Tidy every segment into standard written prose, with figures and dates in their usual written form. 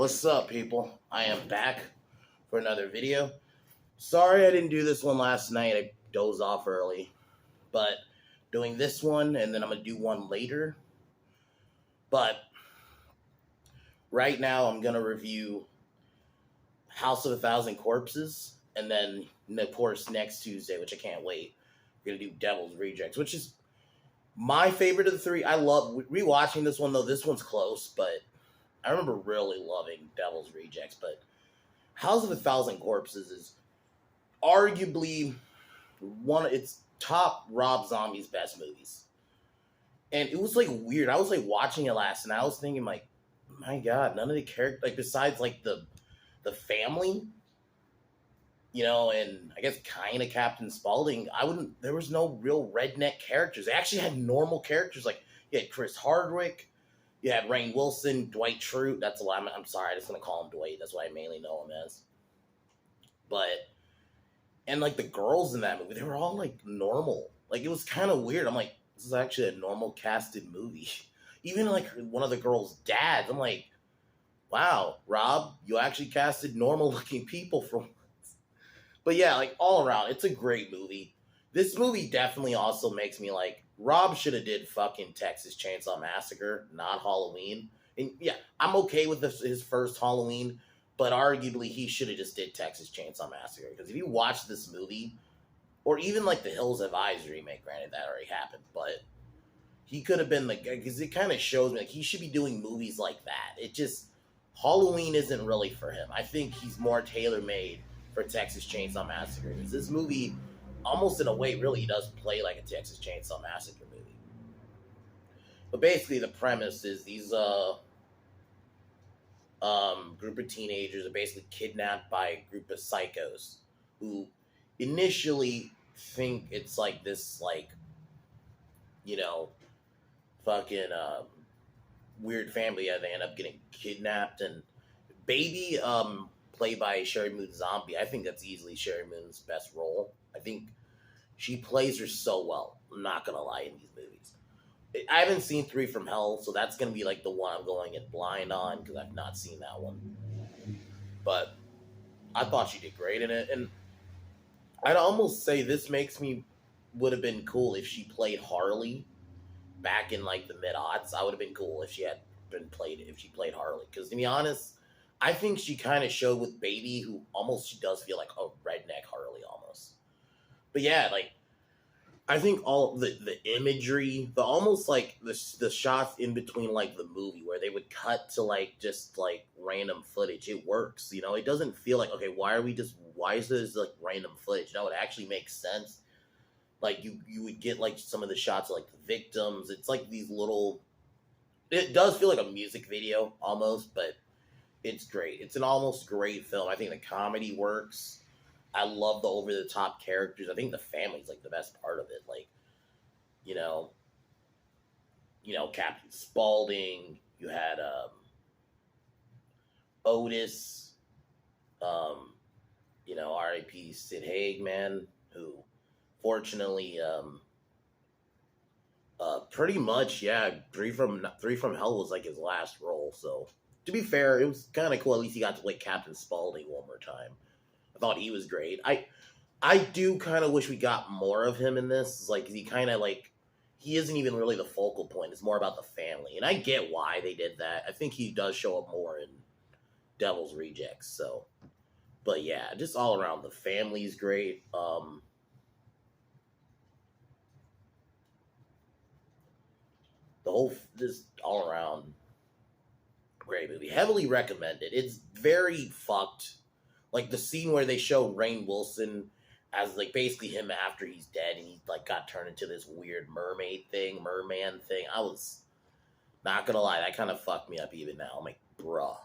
What's up, people? I am back for another video. Sorry I didn't do this one last night. I dozed off early. But doing this one, and then I'm going to do one later. But right now, I'm going to review House of a Thousand Corpses. And then, of course, next Tuesday, which I can't wait, we're going to do Devil's Rejects, which is my favorite of the three. I love rewatching this one, though. This one's close, but I remember really loving Devil's Rejects. But House of a Thousand Corpses is arguably it's top Rob Zombie's best movies. And it was like weird. I was like watching it last and I was thinking like, my God, none of the characters, like besides like the family, and I guess kind of Captain Spaulding, there was no real redneck characters. They actually had normal characters. Like you had Chris Hardwick, you had Rainn Wilson, Dwight Schrute. That's a lot. I'm sorry, I'm just gonna call him Dwight. That's what I mainly know him as. And like the girls in that movie, they were all like normal. Like it was kind of weird. I'm like, this is actually a normal casted movie. Even like one of the girls' dads, I'm like, wow, Rob, you actually casted normal looking people for once. But yeah, like all around, it's a great movie. This movie definitely also makes me like, Rob should have did fucking Texas Chainsaw Massacre, not Halloween. And yeah, I'm okay with his first Halloween, but arguably he should have just did Texas Chainsaw Massacre. Because if you watch this movie, or even like the Hills Have Eyes remake, granted that already happened, but he could have been the guy, because it kind of shows me like he should be doing movies like that. It just, Halloween isn't really for him. I think he's more tailor-made for Texas Chainsaw Massacre. Because this movie, almost in a way, really does play like a Texas Chainsaw Massacre movie. But basically the premise is these group of teenagers are basically kidnapped by a group of psychos who initially think it's like this, like, fucking weird family. Yeah, they end up getting kidnapped, and Baby, played by Sherry Moon Zombie, I think that's easily Sherry Moon's best role. I think she plays her so well. I'm not gonna lie, in these movies. I haven't seen Three from Hell, so that's going to be like the one I'm going in blind on because I've not seen that one. But I thought she did great in it. And I'd almost say this would have been cool if she played Harley back in like the mid-aughts. I would have been cool if she played Harley. Because to be honest, I think she kind of showed with Baby, who she does feel like a redneck Harley almost. But yeah, like, I think all the imagery, the almost like the shots in between like the movie where they would cut to like just like random footage, it works. It doesn't feel like, okay, why is this like random footage? No, it actually makes sense. Like you would get like some of the shots of like the victims. It's like these little, it does feel like a music video almost, but it's great. It's an almost great film. I think the comedy works. I love the over-the-top characters. I think the family's, like, the best part of it. Like, Captain Spaulding. You had, Otis. R.I.P. Sid Haig, man, who, fortunately, pretty much, yeah, Three from Hell was, like, his last role. So, to be fair, it was kind of cool. At least he got to play Captain Spaulding one more time. Thought he was great. I do kind of wish we got more of him in this. Like, he kind of like, he isn't even really the focal point. It's more about the family. And I get why they did that. I think he does show up more in Devil's Rejects. So, but yeah, just all around, the family's great. Just all around great movie. Heavily recommended. It's very fucked. Like, the scene where they show Rainn Wilson as, like, basically him after he's dead, and he, like, got turned into this weird merman thing. I was not gonna lie, that kind of fucked me up even now. I'm like, bruh.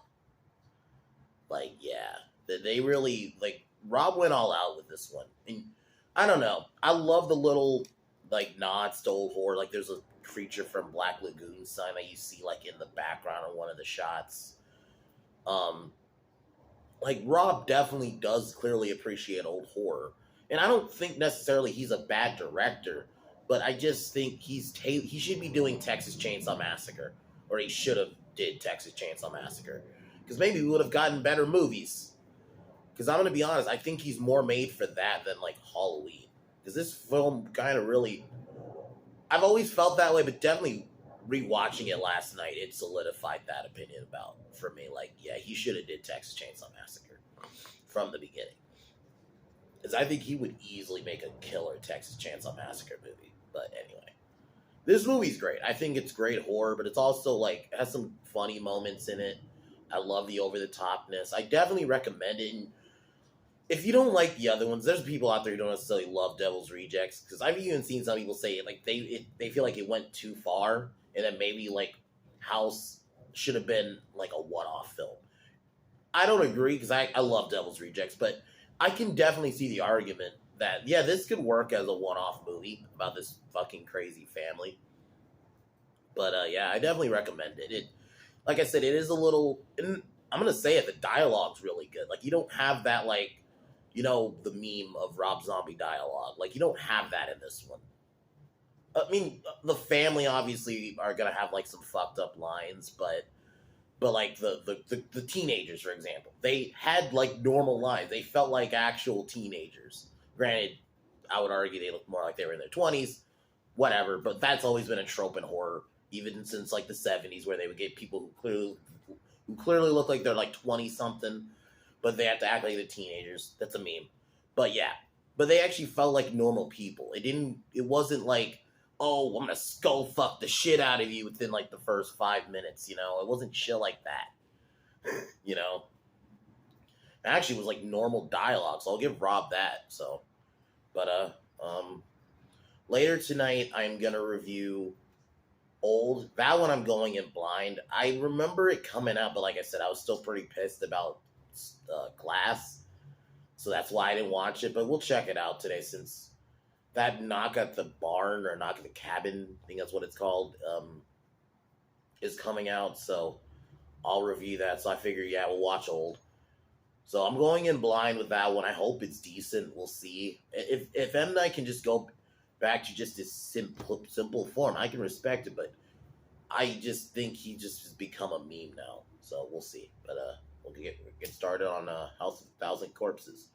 Like, yeah. They really, like, Rob went all out with this one. And, I don't know. I love the little, like, nods to old horror. Like, there's a creature from Black Lagoon sign that you see, like, in the background of one of the shots. Like, Rob definitely does clearly appreciate old horror. And I don't think necessarily he's a bad director, but I just think he should be doing Texas Chainsaw Massacre. Or he should have did Texas Chainsaw Massacre. because maybe we would have gotten better movies. Because I'm gonna be honest, I think he's more made for that than like Halloween. Because this film kind of really, I've always felt that way, but definitely rewatching it last night, it solidified that opinion about for me. Like, yeah, he should have did Texas Chainsaw Massacre from the beginning. Because I think he would easily make a killer Texas Chainsaw Massacre movie. But anyway, this movie's great. I think it's great horror, but it's also like it has some funny moments in it. I love the over the topness. I definitely recommend it. And if you don't like the other ones, there's people out there who don't necessarily love Devil's Rejects, because I've even seen some people say like they feel like it went too far, and that maybe like House should have been like a one-off film. I don't agree, because I love Devil's Rejects, but I can definitely see the argument that yeah, this could work as a one-off movie about this fucking crazy family. But yeah, I definitely recommend it. It, like I said, it is a little. And I'm gonna say it. The dialogue's really good. Like you don't have that like, the meme of Rob Zombie dialogue. Like you don't have that in this one. I mean, the family obviously are gonna have like some fucked up lines, but like the teenagers, for example, they had like normal lines. They felt like actual teenagers. Granted, I would argue they look more like they were in their 20s, whatever. But that's always been a trope in horror, even since like the 70s, where they would get people who clearly look like they're like 20 something, but they have to act like they're teenagers. That's a meme. But yeah, but they actually felt like normal people. It wasn't like, oh, I'm gonna skull fuck the shit out of you within like the first 5 minutes. It wasn't chill like that. you know, it actually was like normal dialogue. So I'll give Rob that. So, but later tonight I'm gonna review Old. That one I'm going in blind. I remember it coming out, but like I said, I was still pretty pissed about Glass, so that's why I didn't watch it. But we'll check it out today, since that Knock at the Barn, or Knock at the Cabin, I think that's what it's called, is coming out. So I'll review that. So I figure, yeah, we'll watch Old. So I'm going in blind with that one. I hope it's decent. We'll see. If M. Night can just go back to just this simple form, I can respect it, but I just think he just has become a meme now. So we'll see. But we'll get started on House of a Thousand Corpses.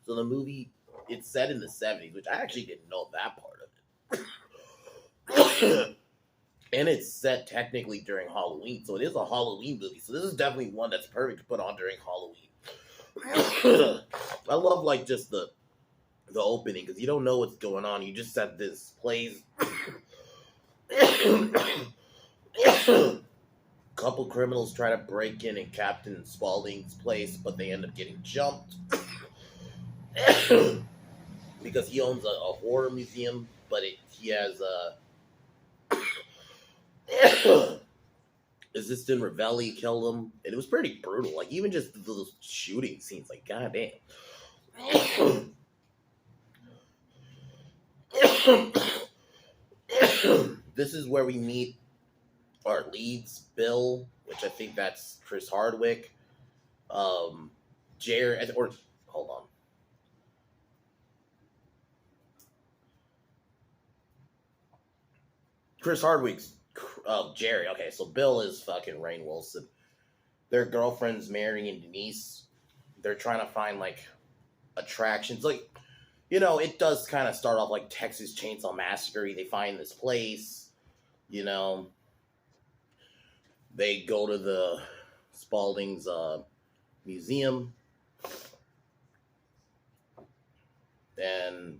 So the movie, it's set in the 70s, which I actually didn't know that part of it. And it's set technically during Halloween, so it is a Halloween movie. So this is definitely one that's perfect to put on during Halloween. I love like just the opening, because you don't know what's going on. You just said this plays. Couple criminals try to break in Captain Spaulding's place, but they end up getting jumped. Because he owns a horror museum, but he has Assistant Ravelli killed him, and it was pretty brutal. Like even just those shooting scenes, like goddamn. This is where we meet our leads, Bill, which I think that's Chris Hardwick, Jared, or hold on. Chris Hardwick's Jerry. Okay, so Bill is fucking Rainn Wilson. Their girlfriend's marrying Denise. They're trying to find like attractions. Like, it does kind of start off like Texas Chainsaw Massacre. They find this place, They go to the Spaulding's museum. And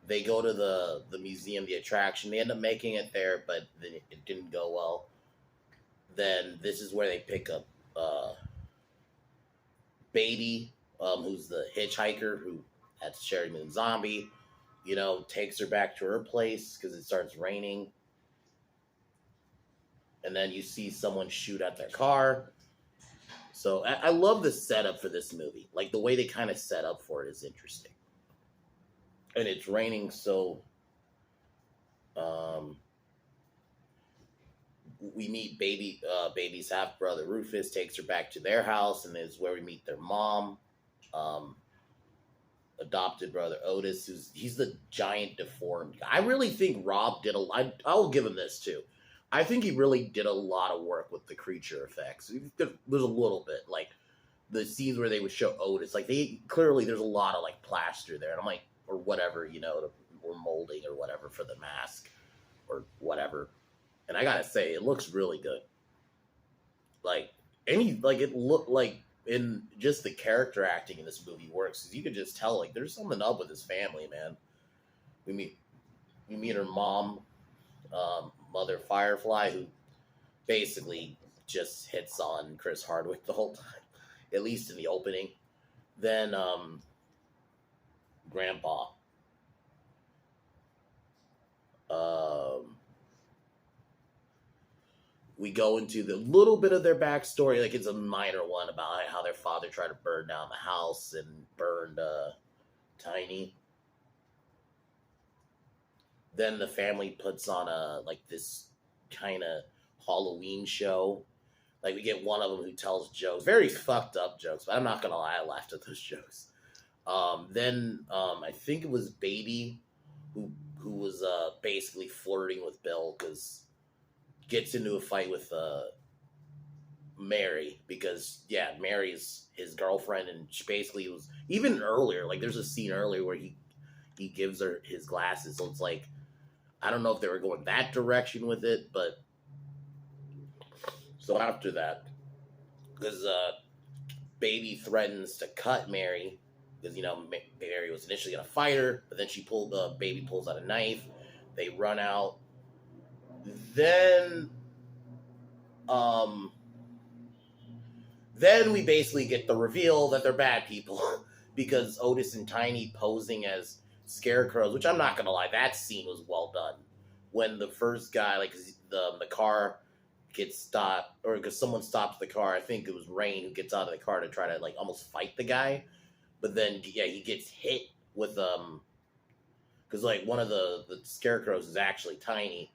they go to the museum, the attraction. They end up making it there, but then it didn't go well. Then this is where they pick up Baby, who's the hitchhiker who had Sherry Moon Zombie, takes her back to her place because it starts raining. And then you see someone shoot at their car. So I love the setup for this movie. Like the way they kind of set up for it is interesting. And it's raining, so um, we meet baby's half brother Rufus takes her back to their house, and is where we meet their mom. Um, Adopted brother Otis, he's the giant deformed guy. I really think Rob did I'll give him this too. I think he really did a lot of work with the creature effects. There's a little bit like the scenes where they would show Otis, like there's a lot of like plaster there, and I'm like, or whatever, or molding or whatever for the mask or whatever. And I gotta say, it looks really good. Like it looked like in just the character acting in this movie works, because you could just tell like there's something up with his family, man. We meet her mom, Mother Firefly, who basically just hits on Chris Hardwick the whole time, at least in the opening. Then Grandpa. We go into the little bit of their backstory, like it's a minor one about how their father tried to burn down the house and burned Tiny. Then the family puts on this kind of Halloween show. Like we get one of them who tells jokes, very fucked up jokes, but I'm not gonna lie, I laughed at those jokes. Then I think it was Baby who was basically flirting with Bill, because gets into a fight with Mary, because Mary's his girlfriend, and she basically was even earlier. Like there's a scene earlier where he gives her his glasses, so it's like I don't know if they were going that direction with it, but so after that, because Baby threatens to cut Mary, because Mary was initially gonna fight her, but then Baby pulls out a knife. They run out. Then we basically get the reveal that they're bad people because Otis and Tiny posing as scarecrows, which I'm not gonna lie, that scene was well done. When the first guy, like the car gets stopped, or because someone stops the car, I think it was Rain who gets out of the car to try to like almost fight the guy, but then he gets hit with because like one of the scarecrows is actually Tiny.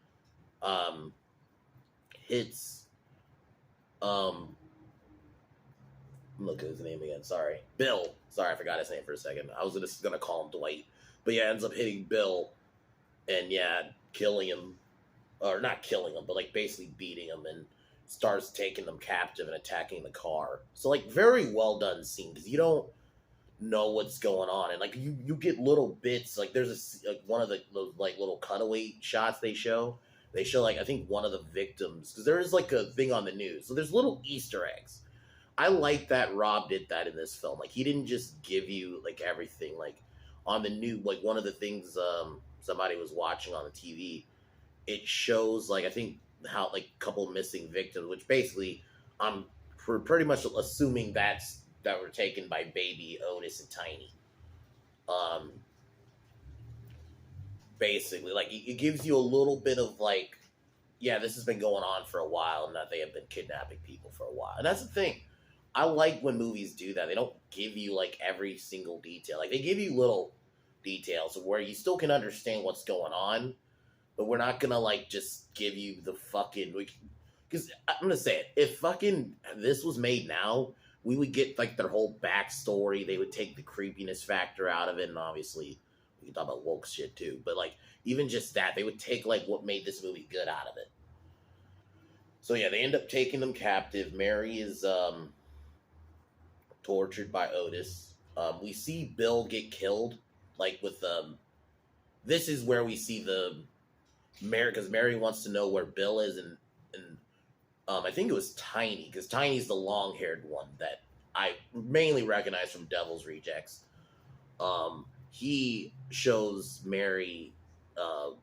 Hits look at his name again, sorry, Bill, sorry, I forgot his name for a second. I was just gonna call him Dwight, but ends up hitting Bill and killing him, or not killing him, but like basically beating him, and starts taking them captive and attacking the car. So like very well done scene, because you don't know what's going on, and like you get little bits, like there's one of those like little cutaway shots they show like I think one of the victims, because there is like a thing on the news, so there's little Easter eggs. I like that Rob did that in this film. Like he didn't just give you like everything. Like on the new, like one of the things somebody was watching on the TV, it shows like I think how like a couple missing victims, which basically I'm pretty much assuming that were taken by Baby, Otis, and Tiny. Basically, like it gives you a little bit of like, this has been going on for a while, and that they have been kidnapping people for a while. And that's the thing. I like when movies do that. They don't give you like every single detail. Like they give you little details where you still can understand what's going on, but we're not gonna like just give you the fucking. Because I'm gonna say it. If fucking this was made now, we would get like their whole backstory. They would take the creepiness factor out of it, and obviously we can talk about woke shit too. But like even just that, they would take like what made this movie good out of it. So they end up taking them captive. Mary is tortured by Otis. We see Bill get killed. Like with this is where we see the Mary, because Mary wants to know where Bill is, and I think it was Tiny, because Tiny's the long-haired one that I mainly recognize from Devil's Rejects. He shows Mary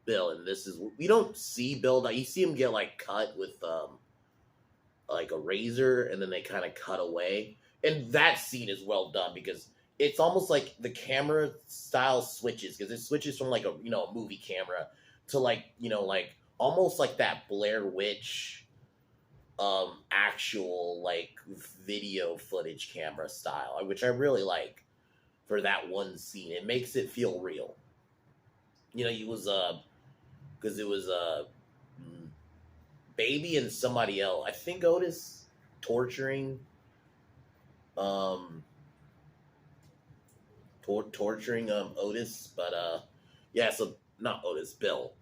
Bill, and this is, we don't see Bill, you see him get like cut with like a razor, and then they kind of cut away. and that scene is well done because it's almost like the camera style switches because it switches from like a a movie camera to like like almost like that Blair Witch actual like video footage camera style, which I really like for that one scene. It makes it feel real. It was because it was Baby and somebody else. I think Otis torturing um torturing Otis, but yeah, so not Otis, Bill.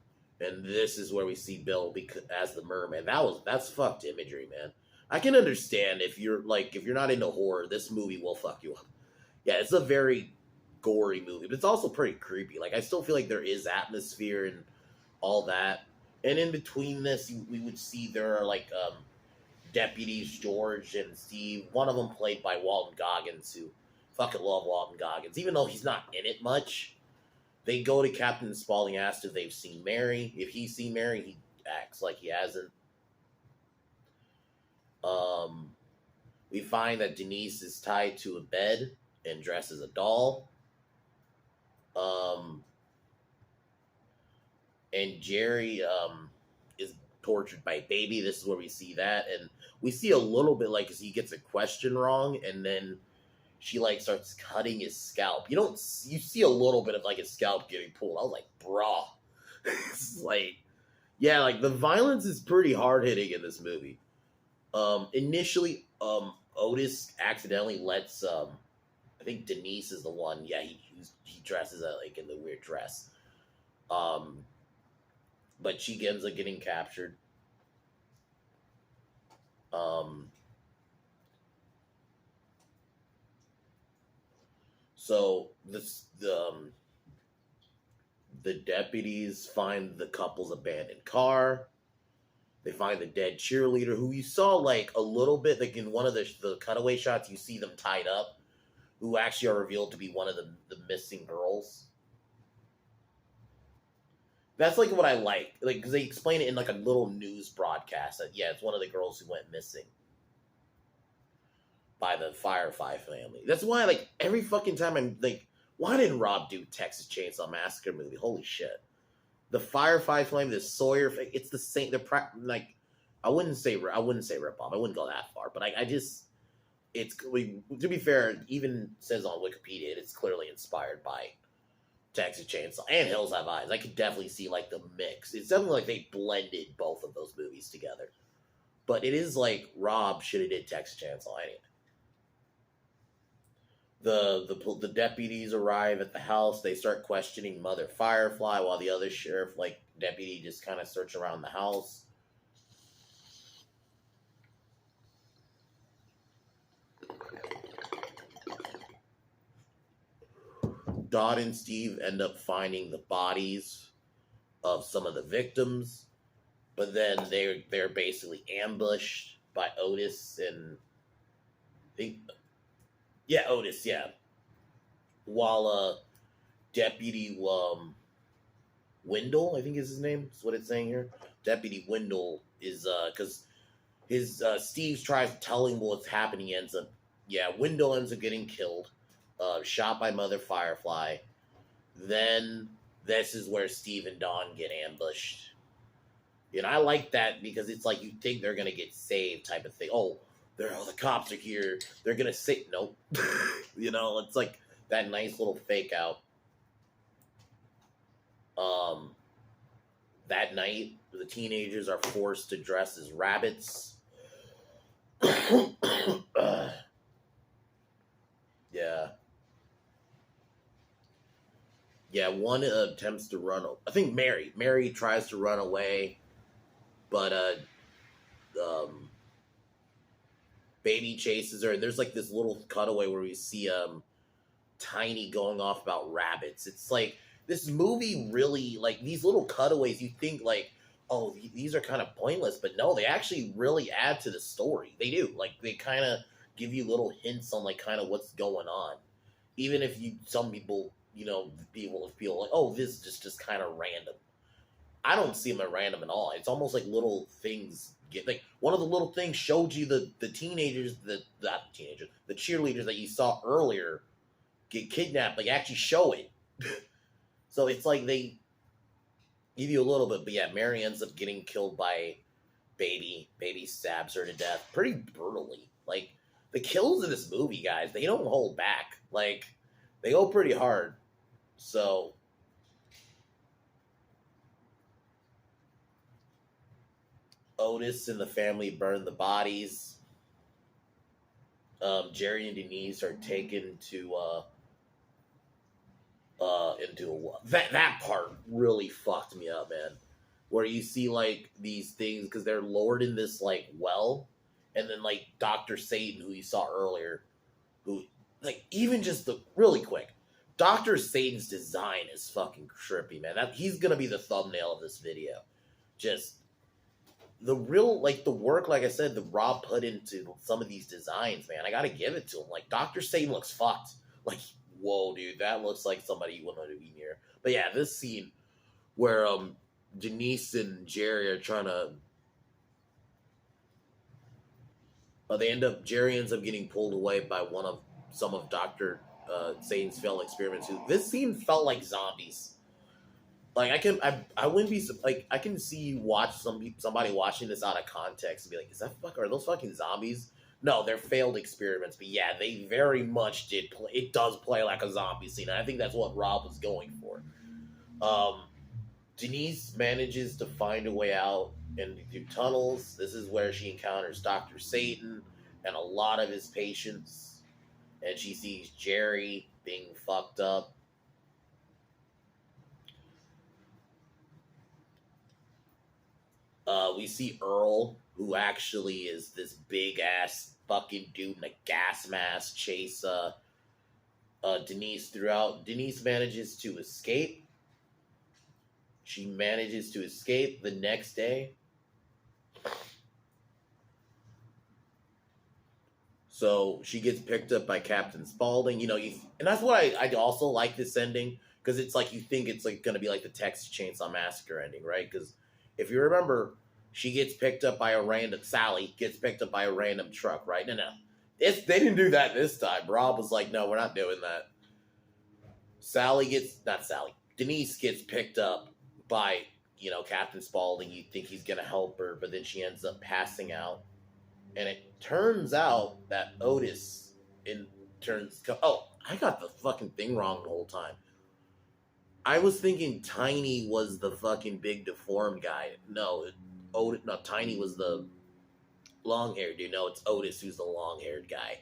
And this is where we see Bill as the merman. That's fucked imagery, man. I can understand if you're not into horror, this movie will fuck you up. Yeah, it's a very gory movie, but it's also pretty creepy. Like I still feel like there is atmosphere and all that. And in between this, we would see there are like deputies George and Steve. One of them played by Walton Goggins, who fucking love Walton Goggins, even though he's not in it much. They go to Captain Spaulding, asked if they've seen Mary. If he's seen Mary, he acts like he hasn't. We find that Denise is tied to a bed and dressed as a doll. And Jerry is tortured by Baby. This is where we see that, and we see a little bit like as he gets a question wrong, and then she like starts cutting his scalp. You see a little bit of like his scalp getting pulled. I was like, bruh. It's like, yeah, like the violence is pretty hard hitting in this movie. Initially, Otis accidentally lets I think Denise is the one. Yeah, he dresses like in the weird dress. But she ends up getting captured. So the deputies find the couple's abandoned car. They find the dead cheerleader who you saw like a little bit, like in one of the cutaway shots, you see them tied up, who actually are revealed to be one of the missing girls. That's like what I like because they explain it in like a little news broadcast that yeah, it's one of the girls who went missing by the Firefly family. That's why like every fucking time I'm like, why didn't Rob do Texas Chainsaw Massacre movie? Holy shit. The Firefly flame, the Sawyer, it's the same. Like, I wouldn't say rip off. I wouldn't go that far, but I just, to be fair, it even says on Wikipedia it's clearly inspired by Texas Chainsaw and Hills Have Eyes. I could definitely see like the mix. It's definitely like they blended both of those movies together. But it is like Rob should have did Texas Chainsaw anyway. The deputies arrive at the house. They start questioning Mother Firefly while the other sheriff, like deputy, just kind of search around the house. Dot and Steve end up finding the bodies of some of the victims, but then they're basically ambushed by Otis and Otis, yeah. While Deputy Wendell, I think is his name. That's what it's saying here. Deputy Wendell is because his Steve tries to tell him what's happening. Wendell ends up getting killed, shot by Mother Firefly. Then this is where Steve and Dawn get ambushed. And I like that because it's like you think they're gonna get saved type of thing. Oh, the cops are here. They're gonna say nope. It's like that nice little fake out. That night, the teenagers are forced to dress as rabbits. Yeah. Yeah, one attempts to run. I think Mary tries to run away, but Baby chases her, and there's like this little cutaway where we see Tiny going off about rabbits. It's like this movie really like these little cutaways. You think like, oh, these are kind of pointless, but no, they actually really add to the story. They do. Like they kind of give you little hints on like kind of what's going on, even if some people people feel like, oh, this is just kind of random. I don't see them at random at all. It's almost like little things get like one of the little things showed you the teenagers, the not the teenagers, the cheerleaders that you saw earlier get kidnapped, like actually show it. So it's like they give you a little bit, but yeah, Mary ends up getting killed by Baby. Baby stabs her to death pretty brutally. Like the kills in this movie, guys, they don't hold back. Like they go pretty hard. So Otis and the family burn the bodies. Jerry and Denise are taken to into a that part really fucked me up, man. Where you see like these things because they're lowered in this like well, and then like Dr. Satan, who you saw earlier, who like even just the really quick, Dr. Satan's design is fucking trippy, man. That he's gonna be the thumbnail of this video. Just the real like the work, like I said, the Rob put into some of these designs, man. I gotta give it to him. Like Dr. Satan looks fucked. Like, whoa, dude, that looks like somebody you wouldn't want to be near. But yeah, this scene where Denise and Jerry are trying to Jerry ends up getting pulled away by one of some of Dr. Satan's failed experiments. Who this scene felt like zombies. Like I wouldn't be like I can see you watch somebody watching this out of context and be like, are those fucking zombies? No, they're failed experiments, but yeah, they very much did play. It does play like a zombie scene. And I think that's what Rob was going for. Denise manages to find a way out and through tunnels. This is where she encounters Dr. Satan and a lot of his patients, and she sees Jerry being fucked up. We see Earl, who actually is this big ass fucking dude in a gas mask, chase Denise throughout. Denise manages to escape. She manages to escape the next day. So she gets picked up by Captain Spaulding. You know, and that's why I also like this ending, because it's like you think it's like going to be like the Texas Chainsaw Massacre ending, right? Because if you remember, she gets picked up by Sally gets picked up by a random truck, right? No. They didn't do that this time. Rob was like, no, we're not doing that. Denise gets picked up by, Captain Spaulding. You think he's going to help her, but then she ends up passing out. And it turns out that Otis I got the fucking thing wrong the whole time. I was thinking Tiny was the fucking big deformed guy. Tiny was the long-haired dude. No, it's Otis who's the long-haired guy.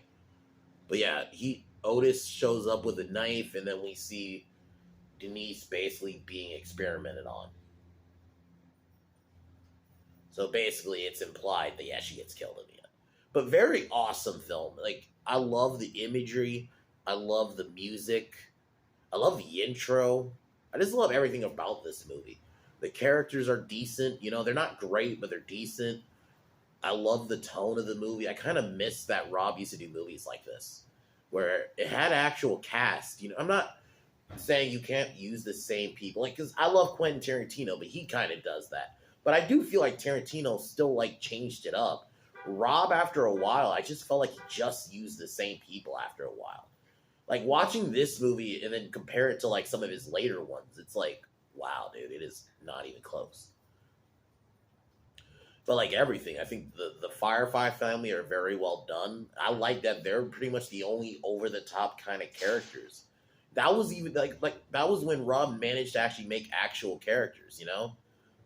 But yeah, Otis shows up with a knife, and then we see Denise basically being experimented on. So basically, it's implied that, yeah, she gets killed in the end. But very awesome film. Like, I love the imagery. I love the music. I love the intro. I just love everything about this movie. The characters are decent. They're not great, but they're decent. I love the tone of the movie. I kind of miss that Rob used to do movies like this, where it had actual cast. I'm not saying you can't use the same people. Like, because I love Quentin Tarantino, but he kind of does that. But I do feel like Tarantino still, like, changed it up. Rob, after a while, I just felt like he just used the same people after a while. Like, watching this movie and then compare it to, like, some of his later ones, it's like, wow, dude, it is not even close. But, like, everything, I think the Firefly family are very well done. I like that they're pretty much the only over-the-top kind of characters. That was even, like that was when Rob managed to actually make actual characters,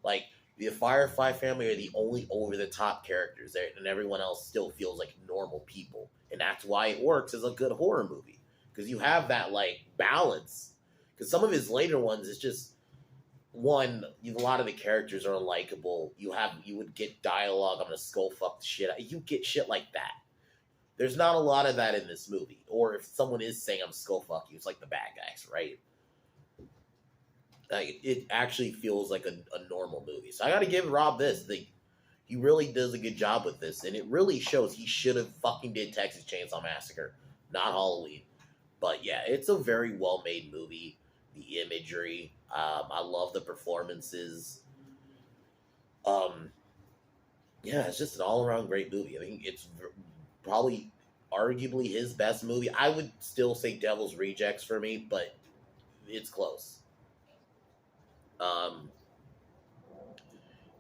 Like, the Firefly family are the only over-the-top characters there, and everyone else still feels like normal people. And that's why it works as a good horror movie. Because you have that, like, balance. Because some of his later ones, it's just, a lot of the characters are unlikable. You would get dialogue, I'm gonna skull fuck the shit out. You get shit like that. There's not a lot of that in this movie. Or if someone is saying I'm skull fuck you, it's like the bad guys, right? Like, it actually feels like a normal movie. So I gotta give Rob this. He really does a good job with this. And it really shows he should have fucking did Texas Chainsaw Massacre, not Halloween. But yeah, it's a very well-made movie. The imagery, I love the performances. yeah, it's just an all around great movie. I think it's probably arguably his best movie. I would still say Devil's Rejects for me, but it's close. Um,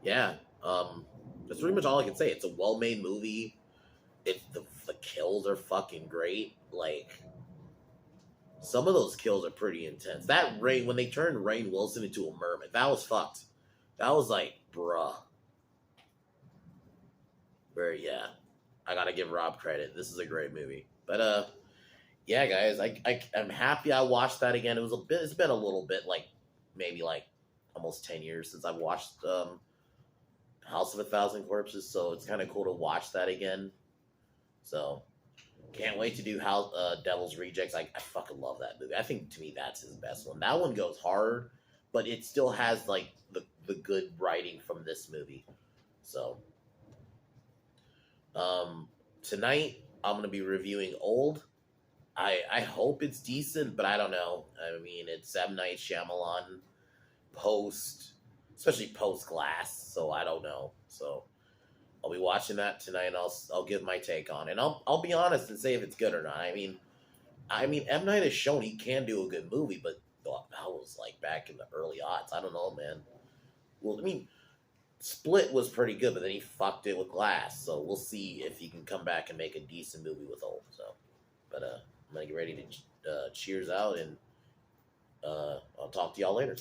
yeah, that's pretty much all I can say. It's a well made movie. The kills are fucking great. Like some of those kills are pretty intense. That Rain when they turned Rainn Wilson into a merman, that was fucked. That was like, bruh. Very yeah. I gotta give Rob credit. This is a great movie. But yeah, guys, I'm happy I watched that again. It was a bit. It's been a little bit like maybe like almost 10 years since I've watched House of a Thousand Corpses, so it's kind of cool to watch that again. So can't wait to do how Devil's Rejects. I fucking love that movie. I think to me that's his best one. That one goes hard, but it still has like the good writing from this movie. So tonight I'm gonna be reviewing Old. I hope it's decent, but I don't know. I mean, it's M Night Shyamalan post, especially post Glass. So I don't know. So I'll be watching that tonight, and I'll give my take on it. And I'll be honest and say if it's good or not. I mean, M Night has shown he can do a good movie, but that was like back in the early aughts. I don't know, man. Well, I mean, Split was pretty good, but then he fucked it with Glass. So we'll see if he can come back and make a decent movie with Old. So, but I'm gonna get ready to cheers out, and I'll talk to y'all later.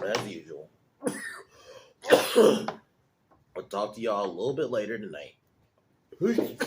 As usual. I'll talk to y'all a little bit later tonight. Peace.